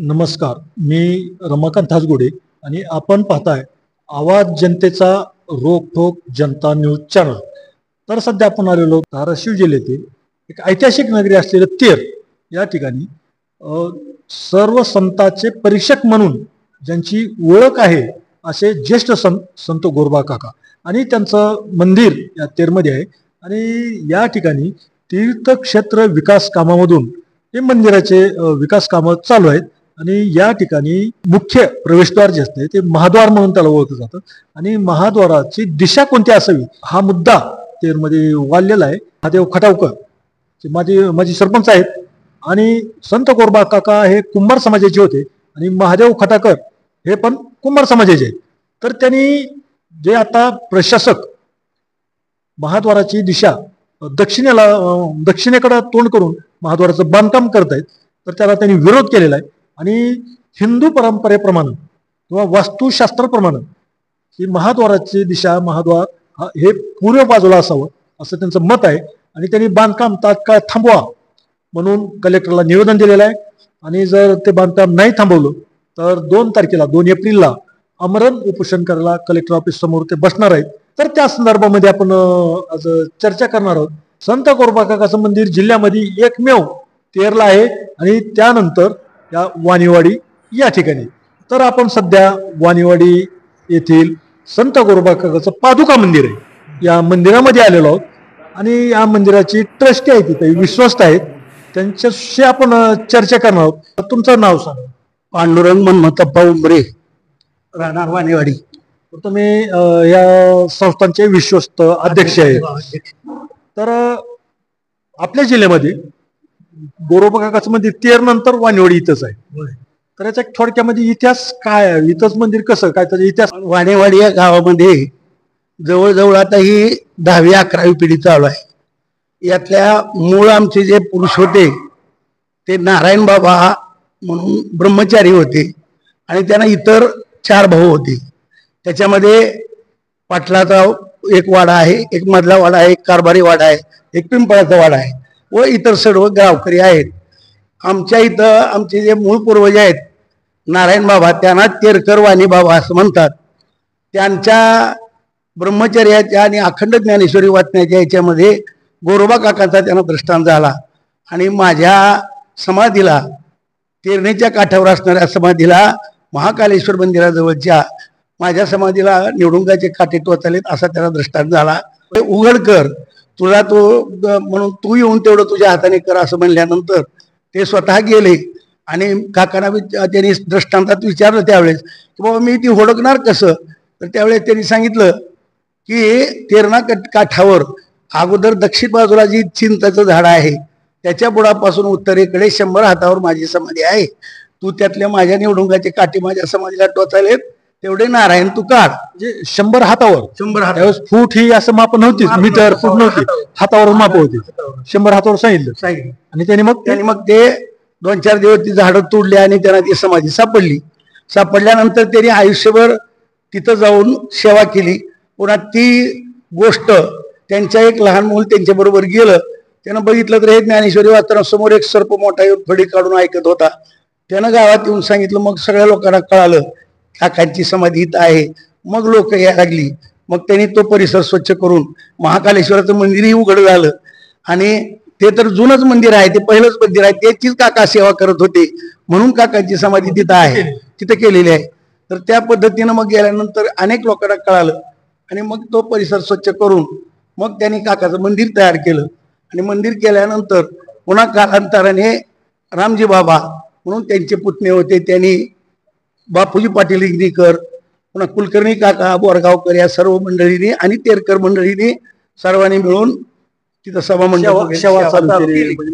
नमस्कार. मी रमाकांत हासगुडे आणि आपण पाहताय आवाज जनतेचा रोखोक जनता न्यूज चॅनल. तर सध्या आपण आलेलो धाराशिव जिल्ह्यातील एक ऐतिहासिक नगरी असलेलं तेर या ठिकाणी सर्व संतांचे परीक्षक म्हणून ज्यांची ओळख आहे असे ज्येष्ठ संत गोरोबा काका आणि त्यांचं मंदिर या तेरमध्ये आहे. आणि या ठिकाणी तीर्थक्षेत्र विकास कामामधून हे मंदिराचे विकास कामं चालू आहेत. आणि या ठिकाणी मुख्य प्रवेशद्वार जे असते ते महाद्वार म्हणून त्याला ओळखलं जातं. आणि महाद्वाराची दिशा कोणती असावी हा मुद्दा तेरमध्ये वाढलेला आहे. महादेव खटावकर जे माझे सरपंच आहेत आणि संत गोरोबा काका हे कुंभार समाजाचे होते आणि महादेव खटाकर हे पण कुंभार समाजाचे आहेत. तर त्यांनी जे आता प्रशासक महाद्वाराची दिशा दक्षिणेकडे तोंड करून महाद्वाराचं बांधकाम करत आहेत, तर त्याला त्यांनी विरोध केलेला आहे. आणि हिंदू परंपरेप्रमाणे किंवा वास्तुशास्त्राप्रमाणे ही महाद्वाराची दिशा महाद्वार हे पूर्व बाजूला असावं असं त्यांचं मत आहे. आणि त्यांनी बांधकाम तात्काळ थांबवा म्हणून कलेक्टरला निवेदन दिलेलं आहे. आणि जर ते बांधकाम नाही थांबवलं तर 2 एप्रिलला आमरण उपोषण करायला कलेक्टर ऑफिस समोर ते बसणार आहेत. तर त्या संदर्भामध्ये आपण आज चर्चा करणार आहोत. संत गोरोबा काकाचं मंदिर जिल्ह्यामध्ये एकमेव तेरला आहे आणि त्यानंतर या वाणीवाडी या ठिकाणी. तर आपण सध्या वाणीवाडी येथील संत गोरोबा काकाचं पादुका मंदिर आहे या मंदिरामध्ये आलेलो आहोत. आणि या मंदिराची ट्रस्टी आहे तिथे विश्वस्त आहेत, त्यांच्याशी आपण चर्चा करणार आहोत. तुमचं नाव सांगा. पांडुरंग मनमतप्पा उंबरे, राहणार वाणीवाडी. तुम्ही या संस्थांचे विश्वस्त अध्यक्ष आहेत. तर आपल्या जिल्ह्यामध्ये गोरोबा काकाचं मंदिर तेर नंतर वाणीवाडी इथंच आहे. तर याच्या थोडक्यामध्ये इतिहास काय आहे, इथंच मंदिर कसं काय त्याचा इतिहास. वाणीवाडी या गावामध्ये जवळजवळ आता ही 10वी 11वी पिढी चालू आहे. यातल्या मूळ आमचे जे पुरुष होते ते नारायण बाबा म्हणून ब्रह्मचारी होते आणि त्यांना इतर 4 भाऊ होते. त्याच्यामध्ये पाटलाचा एक वाडा आहे, एक मधला वाडा आहे, एक कारभारी वाडा आहे, एक पिंपळाचा वाडा आहे व इतर सर्व गावकरी आहेत. आमच्या इथं आमचे जे मूळ पूर्वज आहेत नारायण बाबा, त्यांना तेरकर वाणी बाबा असं म्हणतात. त्यांच्या ब्रह्मचर्याच्या आणि अखंड ज्ञानेश्वरी वाचण्याच्या याच्यामध्ये गोरोबा काकांचा त्यांना दृष्टांत झाला. आणि माझ्या समाधीला तेरणीच्या काठावर असणाऱ्या समाधीला महाकालेश्वर मंदिराजवळच्या माझ्या समाधीला निवडुंगाचे काटे टोचलेत असा त्याला दृष्टांत झाला. उघड कर तुला तो म्हणून तू येऊन तेवढं तुझ्या हाताने कर असं म्हणल्यानंतर ते स्वतः गेले. आणि काकांना त्यांनी दृष्टांतात विचारलं त्यावेळेस की बाबा मी ती होडकणार कसं. तर त्यावेळेस त्यांनी सांगितलं की तेरणा काठावर अगोदर दक्षिण बाजूला जी चिंताचं झाड आहे त्याच्या बुडापासून उत्तरेकडे 100 हातावर माझी समाधी आहे. तू त्यातल्या माझ्या निवडुंगाचे काटे माझ्या समाधीला टोचालेत, तेवढे नारायण तू काढ. म्हणजे 100 हातावर 100 हात. फूट ही असं माप नव्हती, मीटर फूट नव्हती, हातावर माप होती. 100 हातावर सांगितलं. आणि त्यांनी मग ते 2-4 दिवस ती झाडं तोडली आणि त्यांना ती समाधी सापडल्यानंतर त्यांनी आयुष्यभर तिथं जाऊन सेवा केली. पुन्हा ती गोष्ट त्यांच्या एक लहान मूल त्यांच्या बरोबर गेलं. त्यानं बघितलं तर हे ज्ञानेश्वरी वाचताना समोर एक सर्प मोठा येऊन फडी काढून ऐकत होता. त्यानं गावात येऊन सांगितलं. मग सगळ्या लोकांना कळालं काकांची समाधी इथं आहे. मग लोक यायला लागली. मग त्यांनी तो परिसर स्वच्छ करून महाकालेश्वराचं मंदिरही उघड झालं. आणि ते तर जुनच मंदिर आहे, ते पहिलंच मंदिर आहे, त्याचीच काका सेवा करत होते म्हणून काकांची समाधी तिथं आहे, तिथं केलेली आहे. तर त्या पद्धतीनं मग गेल्यानंतर अनेक लोकांना कळालं आणि मग तो परिसर स्वच्छ करून मग त्यांनी काकाचं मंदिर तयार केलं. आणि मंदिर केल्यानंतर पुन्हा कालांतराने रामजी बाबा म्हणून त्यांचे पुतणे होते, त्यांनी बापूजी पाटील इंगरीकर, पुन्हा कुलकर्णी काका, बोरगावकर या सर्व मंडळींनी आणि तेरकर मंडळींनी सर्वांनी मिळून तिथं सभा मंडप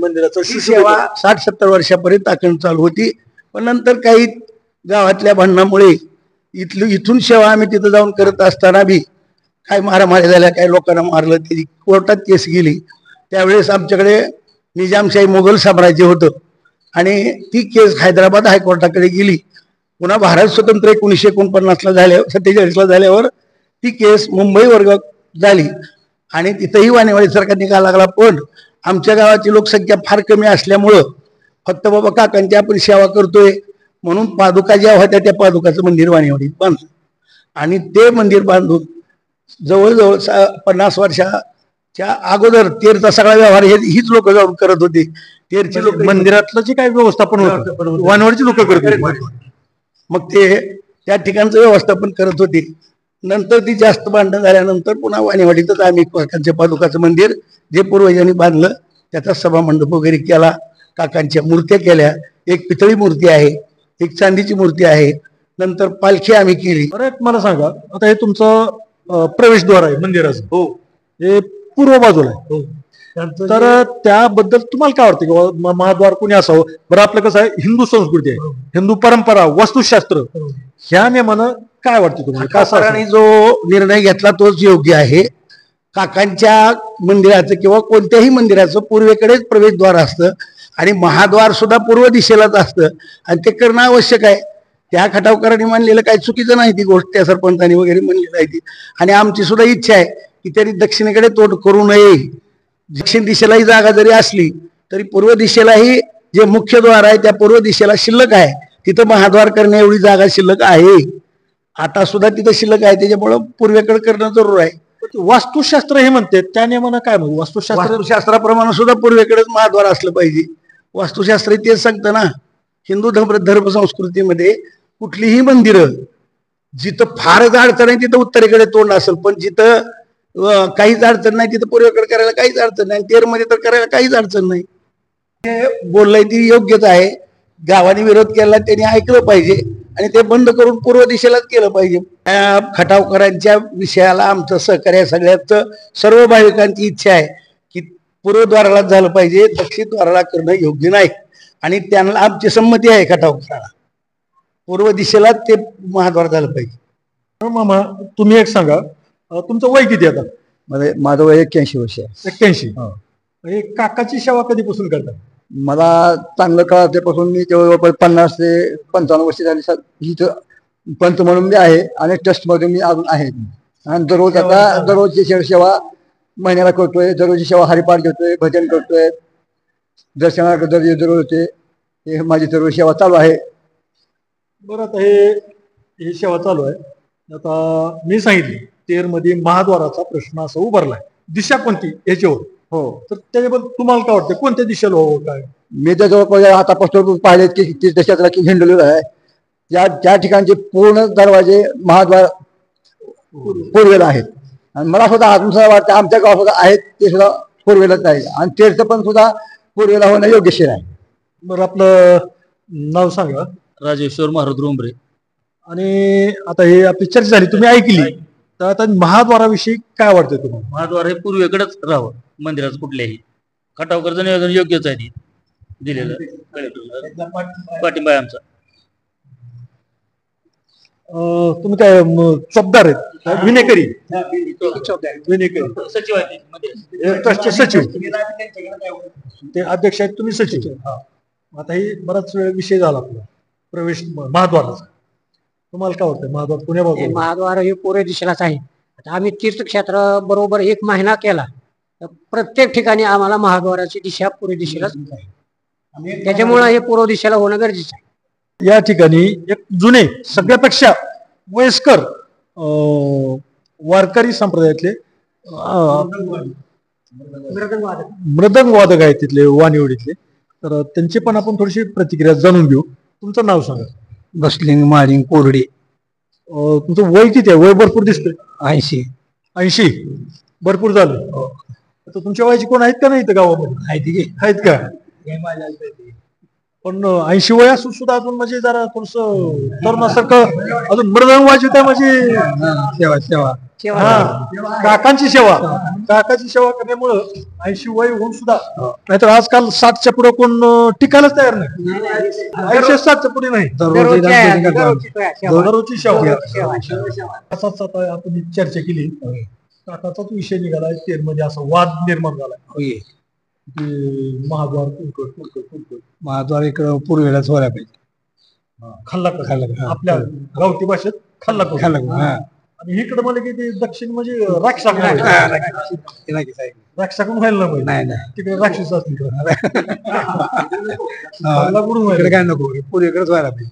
मंदिराचं सेवा 60-70 वर्षापर्यंत अखंड चालू होती. पण नंतर काही गावातल्या भांडणामुळे इथून सेवा आम्ही तिथं जाऊन करत असताना बी काय मारामारी झाल्या, काही लोकांना मारलं, त्याची कोर्टात केस गेली. त्यावेळेस आमच्याकडे निजामशाही मोगल साम्राज्य होतं आणि ती केस हैदराबाद हायकोर्टाकडे गेली. पुन्हा भारत स्वतंत्र 1949ला 47ला झाल्यावर ती केस मुंबई वर्ग झाली आणि तिथंही वाणीवाडीसारखा निकाल लागला. पण आमच्या गावाची लोकसंख्या फार कमी असल्यामुळं फक्त बाबा काकांची आपण सेवा करतोय म्हणून पादुका ज्या होत्या त्या पादुकाचं मंदिर वाणीवाडीत बांधलं आणि ते मंदिर बांधून जवळजवळ 50 वर्षाच्या अगोदर तेरचा सगळा व्यवहार हीच लोक जाऊन करत होती. तेरची लोक मंदिरातलं जे काही व्यवस्थापन होतं वानवडची लोक करत होती. मग ते त्या ठिकाणचं व्यवस्थापन करत होती. नंतर ती जास्त भांडण झाल्यानंतर पुन्हा वाणीवाडीतच आम्ही काकांच्या पादुकाचं मंदिर जे पूर्वजांनी बांधलं त्याचा सभामंडप वगैरे केला. काकांच्या मूर्त्या केल्या. एक पितळी मूर्ती आहे, एक चांदीची मूर्ती आहे. नंतर पालखी आम्ही केली. बरं एक मला सांगा, आता हे तुमचं प्रवेशद्वार आहे मंदिराचं, हो, हे पूर्व बाजूला आहे. तर त्याबद्दल तुम्हाला काय वाटतं की महाद्वार कोणी असावं? बरं आपलं कसं आहे, हिंदू संस्कृती आहे, हिंदू परंपरा, वास्तुशास्त्र, ह्या नियमानं काय वाटतं तुम्हाला? काकांनी जो निर्णय घेतला तोच योग्य आहे. काकांच्या मंदिराचं किंवा कोणत्याही मंदिराचं पूर्वेकडेच प्रवेशद्वार असतं आणि महाद्वार सुद्धा पूर्व दिशेलाच असतं आणि ते करणं आवश्यक आहे. त्या खटावकरांनी मानलेलं काही चुकीचं नाही ती गोष्ट, त्या सरपंचांनी वगैरे म्हणलेलं आहे ती. आणि आमची सुद्धा इच्छा आहे की त्यांनी दक्षिणेकडे तोंड करू नये. दक्षिण दिशेलाही जागा जरी असली तरी पूर्व दिशेलाही जे मुख्य द्वार आहे त्या पूर्व दिशेला शिल्लक आहे, तिथं महाद्वार करण्या एवढी जागा शिल्लक आहे. आता सुद्धा तिथं शिल्लक आहे, त्याच्यामुळं पूर्वेकडे करणं जरूर आहे. वास्तुशास्त्र हे म्हणते त्या नियमानं काय म्हणू? वास्तुशास्त्राप्रमाणे सुद्धा पूर्वेकडेच महाद्वार असलं पाहिजे. वास्तुशास्त्र तेच सांगतं ना, हिंदू धर्म संस्कृतीमध्ये कुठलीही मंदिरं जिथं फारच अडचण आहे तिथं उत्तरेकडे तोंड असेल, पण जिथं काहीच अडचण नाही तिथं पूर्वेकडे करायला काहीच अडचण नाही. तेरमध्ये तर करायला काहीच अडचण नाही. ते बोललंय ती योग्यच आहे. गावाने विरोध केला त्यांनी ऐकलं पाहिजे आणि ते बंद करून पूर्व दिशेलाच केलं पाहिजे. त्या खटावकरांच्या विषयाला आमचं सहकार्य सगळ्याच सर्व भाविकांची इच्छा आहे की पूर्वद्वारालाच झालं पाहिजे, दक्षिण द्वाराला करणं योग्य नाही. आणि त्यांना आमची संमती आहे खटावकराला पूर्व दिशेलाच ते महाद्वार झालं पाहिजे. मामा तुम्ही एक सांगा, तुमचं वय किती आता? माझं वय 81 वर्ष आहे. 81. काकाची सेवा कधीपासून करता? मला चांगलं कळाल्यापासून मी जवळपास 50 ते 55 वर्ष झाली इथं पंच म्हणून मी आहे आणि ट्रस्ट मध्ये मी अजून आहे. आणि दररोजची सेवा महिन्याला करतोय. दररोजची सेवा हरिपाठ घेतोय, भजन करतोय, दर्शनाला दर होते. हे माझी सर्व सेवा चालू आहे. बरं, आता हे सेवा चालू आहे. आता मी सांगितले तेरमध्ये महाद्वाराचा प्रश्न असा उभारलाय, दिशा कोणती याच्यावर. हो, तर त्याच्याबद्दल तुम्हाला काय वाटतं, कोणत्या दिशेला हो काय? मी तर जवळपास आतापासून पाहिले की 30 दशकाला की हिंडलेलं आहे. त्या ठिकाणचे पूर्ण दरवाजे महाद्वार पूर्वेला आहेत. आणि मला सुद्धा अजून सुद्धा वाटतं आमच्या गावात सुद्धा आहेत ते सुद्धा पूर्वेलाच आहे आणि तेरचं पण सुद्धा पूर्वेला होणं योग्यशीर आहे. बरं, आपलं नाव सांगा. राजेश्वर महाराज रोंबरे. आणि आता हे आपली चर्चा झाली, तुम्ही ऐकली, तर आता महाद्वाराविषयी काय वाटतं तुम्हाला? महाद्वार हे पूर्वेकडेच राहावं मंदिराचं कुठल्याही. खटावकरचं नियोजन योग्यच आहे दिलेलं. पाठिंबा आहे आमचा. तुम्ही काय चौकदार आहेत? विनेकरी सचिव आहे ट्रस्टचे सचिव, ते अध्यक्ष आहेत, तुम्ही सचिव. आता हे बराच वेळ विषय झाला आपला प्रवेश महाद्वाराचा. तुम्हाला काय वाटतं महाद्वार पुण्या बाजूला? महाद्वार हे पूर्व दिशेलाच आहे. आता आम्ही तीर्थक्षेत्र बरोबर 1 महिना केला तर प्रत्येक ठिकाणी आम्हाला महाद्वाराची दिशा पूर्व दिशेलाच आहे. त्याच्यामुळे हे पूर्व दिशेला होणं गरजेचं आहे. या ठिकाणी एक जुने सगळ्यापेक्षा वयस्कर वारकरी संप्रदायातले मृदंग वादक आहेत तिथले वाणीवडीतले, तर त्यांची पण आपण थोडीशी प्रतिक्रिया जाणून घेऊ. तुमचं नाव सांगा. बसलिंग माळिंग कोरडे. तुमचं वय किती आहे? वय भरपूर दिसतंय. 80. भरपूर झालं. आता तुमच्या वयाची कोण आहेत का नाही इथं गावामध्ये? आहेत का? पण 80 वय असून सुद्धा अजून म्हणजे जरा थोडस तरुणासारखं अजून मृदंग वाजवत आहे म्हणजे सेवा. काकांची सेवा करण्यामुळं 80 वय होऊन सुद्धा, नाहीतर आजकाल 60च्या पुढे कोण टिकायलाच तयार नाही. 60च्या पुढे नाही. दररोजची सेवा. असाच आता आपण चर्चा केली, काकाचाच विषय निघालाय. तेरमध्ये असा वाद निर्माण झालाय की महाद्वार इकडं पूर्वेलाच व्हायला पाहिजे. खाल्ला आपल्या गावठी भाषेत खाल्ला. आणि इकडे म्हणजे की ते दक्षिण म्हणजे राक्षसाकडून व्हायला नाही, तिकडे राक्षस असतील. काय नको, पूर्वेकडेच व्हायला पाहिजे.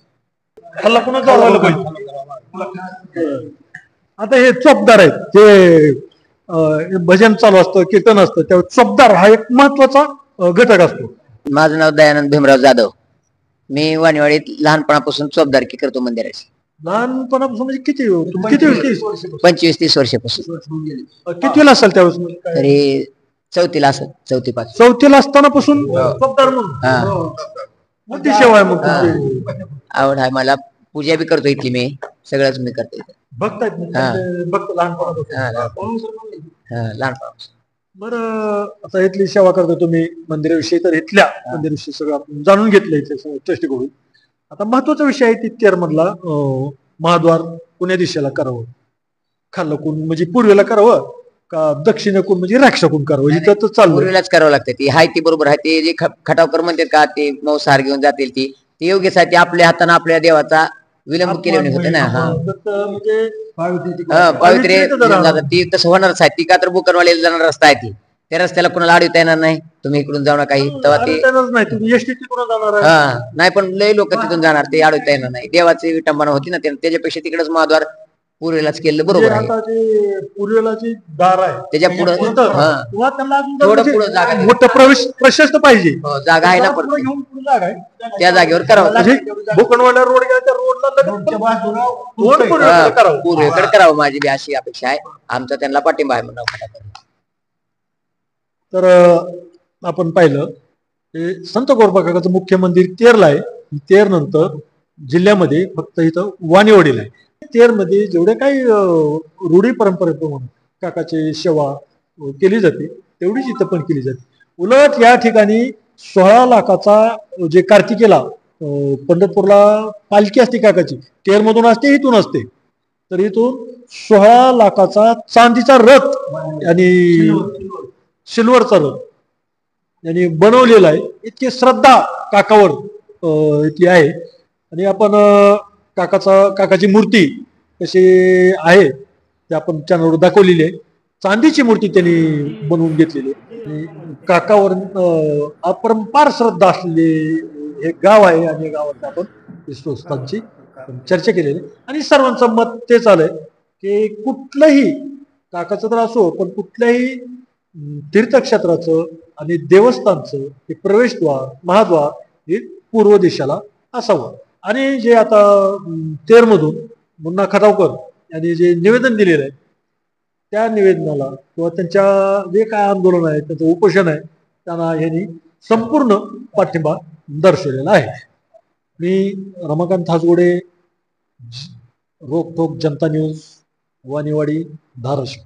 खाल्ला पुन्हा जाळवायला पाहिजे. आता हे चोपदार आहेत जे भजन चालू असतं, कीर्तन असतं, त्यावेळी चोपदार हा एक महत्वाचा घटक असतो. माझं नाव दयानंद भीमराव जाधव. मी वाणीवाडीत लहानपणापासून चोपदारकी करतो मंदिराची. लहानपणापासून म्हणजे किती 25-30 वर्षापासून. कितवीला असाल त्यावेळेस? तरी चौथीला असत, 4-5. चौथीला असताना पासून चोपदार म्हणून मोठी सेवा आहे मग तुमची. आवड आहे मला, पूजा बी करतो इथली मी, सगळंच मी करतो इथे. बघतायत बघतो लहानपणापासून. लहानपणापासून. बरं, आता इथली सेवा करतो तुम्ही मंदिराविषयी, तर इथल्या मंदिराविषयी सगळं आपण जाणून घेतलं इथे ट्रस्टीकडून. आता महत्वाचा विषय आहे तेर मधला, महाद्वार कोण्या दिशेला करावं, खाल्लकून म्हणजे पूर्वेला करावं का दक्षिणेकून म्हणजे राक्षकून करावं, इथं तर चालू पूर्वीलाच करावं लागतं. ती हाय ती बरोबर आहे. ते जे खटावकर म्हणतात का ते मांसाहार घेऊन जातील ती योग्यच आहे. ते आपल्या हाताने आपल्या देवाचा विलंब केल्याने होते ना. म्हणजे पावित्र्य ती तसं होणारच आहे. ती का तर बुकरवाडीला जाणार रस्ता आहे ती, त्या रस्त्याला कोणाला अडवता येणार नाही. तुम्ही इकडून जाऊ नका तेव्हा ते नाही, पण लय लोक तिथून जाणार, ते अडवता येणार नाही. देवाची विटंबना होती ना, त्याच्यापेक्षा तिकडेच महाद्वार पूर्वेलाच केलं बरोबर आहे. पूर्वेला जी दार आहे त्याच्या पुढे थोडं पुढे जागा मोठं प्रवेश प्रशस्त पाहिजे, जागा आहे ना, पण जागा आहे त्या जागेवर करावं. भूकणवाडा रोड गेला त्या रोडला पूर्वेकडे करावं माझी बी अशी अपेक्षा आहे. आमचा त्यांना पाठिंबा आहे म्हणून. तर आपण पाहिलं ते संत गोरोबा काकाचं मुख्य मंदिर तेरला आहे. तेर नंतर जिल्ह्यामध्ये फक्त इथं वाणीवाडीला आहे. तेर मध्ये जेवढे काही रूढी परंपरेप्रमाणे काकाची सेवा केली जाते तेवढीच इथं पण केली जाते. उलट या ठिकाणी 16 लाखाचा जे कार्तिकेला पंढरपूरला पालखी असते काकाची, तेर मधून असते, इथून असते, तर इथून 16 लाखाचा चांदीचा रथ आणि सिल्वरचा रथ यांनी बनवलेला आहे. इतकी श्रद्धा काकावर इथली आहे. आणि आपण काकाची मूर्ती कशी आहे ते आपण चॅनलवर दाखवलेली आहे. चांदीची मूर्ती त्यांनी बनवून घेतलेली आहे. काकावर अपरंपार श्रद्धा असलेले हे गाव आहे आणि गावात आपण विश्वस्तांची चर्चा केलेली आहे. आणि सर्वांचं मत तेच आलंय की कुठलंही काकाचं तर असो, पण कुठल्याही तीर्थक्षेत्राचं आणि देवस्थानचं हे प्रवेशद्वार महाद्वार हे पूर्व दिशेला असावं. आणि जे आता तेरमधून मुन्ना खटावकर यांनी जे निवेदन दिलेलं आहे त्या निवेदनाला किंवा त्यांच्या जे काय आंदोलन आहे, त्यांचं उपोषण आहे, त्यांना यांनी संपूर्ण पाठिंबा दर्शवलेला आहे. मी रमाकांत हासगोडे, रोकठोक जनता न्यूज, वाणीवाडी, धाराशिव.